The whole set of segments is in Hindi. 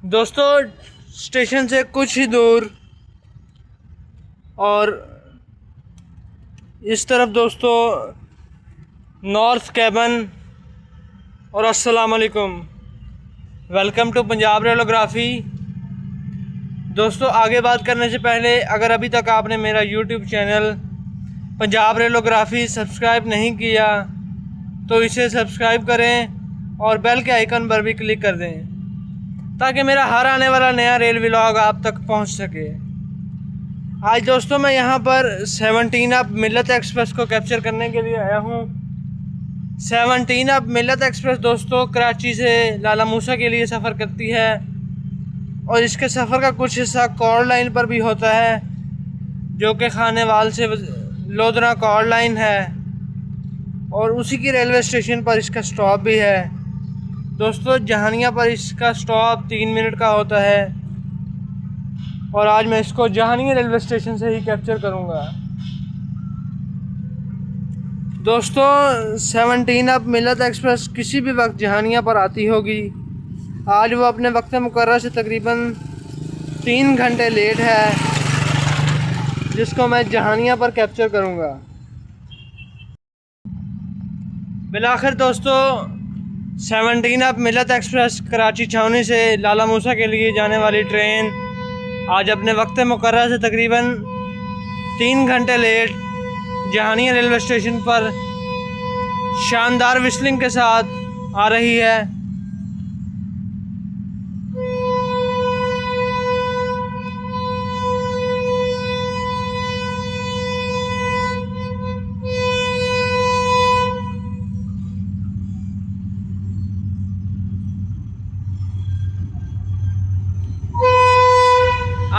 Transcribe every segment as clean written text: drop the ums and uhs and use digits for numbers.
दोस्तों स्टेशन से कुछ ही दूर और इस तरफ दोस्तों नॉर्थ कैबन। और अस्सलाम वालेकुम, वेलकम टू पंजाब रेलोग्राफी। दोस्तों आगे बात करने से पहले अगर अभी तक आपने मेरा यूट्यूब चैनल पंजाब रेलोग्राफी सब्सक्राइब नहीं किया तो इसे सब्सक्राइब करें और बेल के आइकन पर भी क्लिक कर दें ताकि मेरा हर आने वाला नया रेल व्लॉग आप तक पहुंच सके। आज दोस्तों मैं यहां पर 17 अप मिल्लत एक्सप्रेस को कैप्चर करने के लिए आया हूं। 17 अप मिल्लत एक्सप्रेस दोस्तों कराची से लाला मूसा के लिए सफ़र करती है और इसके सफ़र का कुछ हिस्सा कॉर्ड लाइन पर भी होता है जो कि खानेवाल से लोधरा कॉर्ड लाइन है और उसी की रेलवे स्टेशन पर इसका स्टॉप भी है। दोस्तों जहानिया पर इसका स्टॉप 3 मिनट का होता है और आज मैं इसको जहानिया रेलवे स्टेशन से ही कैप्चर करूंगा। दोस्तों 17 अप मिल्लत एक्सप्रेस किसी भी वक्त जहानिया पर आती होगी। आज वो अपने वक्त मुकर्रर से तकरीबन 3 घंटे लेट है जिसको मैं जहानिया पर कैप्चर करूंगा। बिलाखिर दोस्तों 17 अप मिल्लत एक्सप्रेस कराची छावनी से लाला मूसा के लिए जाने वाली ट्रेन आज अपने वक्त मुकर्रर से तकरीबन 3 घंटे लेट जहानिया रेलवे स्टेशन पर शानदार विस्लिंग के साथ आ रही है।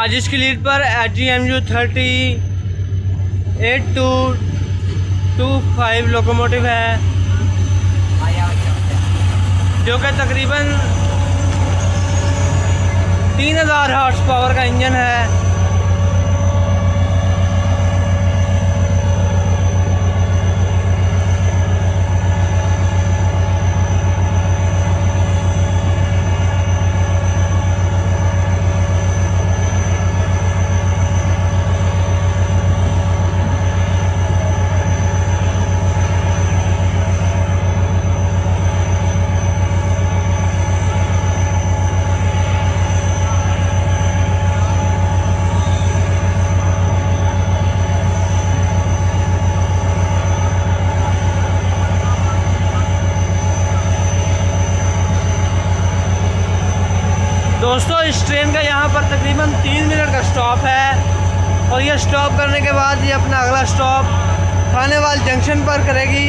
आज इसकी लीड पर HGMU 8225 लोकोमोटिव है जो कि तकरीबन 3000 हॉर्स पावर का इंजन है। दोस्तों इस ट्रेन का यहाँ पर तकरीबन 3 मिनट का स्टॉप है और यह स्टॉप करने के बाद ये अपना अगला स्टॉप खानेवाल जंक्शन पर करेगी।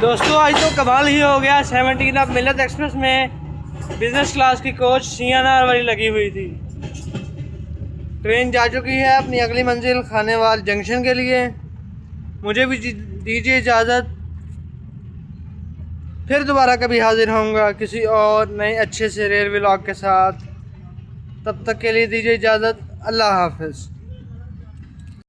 दोस्तों आज तो कमाल ही हो गया। 17 ऑफ मिल्लत एक्सप्रेस में बिजनेस क्लास की कोच सीएनआर वाली लगी हुई थी। ट्रेन जा चुकी है अपनी अगली मंजिल खानेवाल जंक्शन के लिए। मुझे भी दीजिए इजाज़त, फिर दोबारा कभी हाजिर होऊंगा किसी और नए अच्छे से रेल व्लॉग के साथ। तब तक के लिए दीजिए इजाज़त। अल्लाह हाफ़िज़।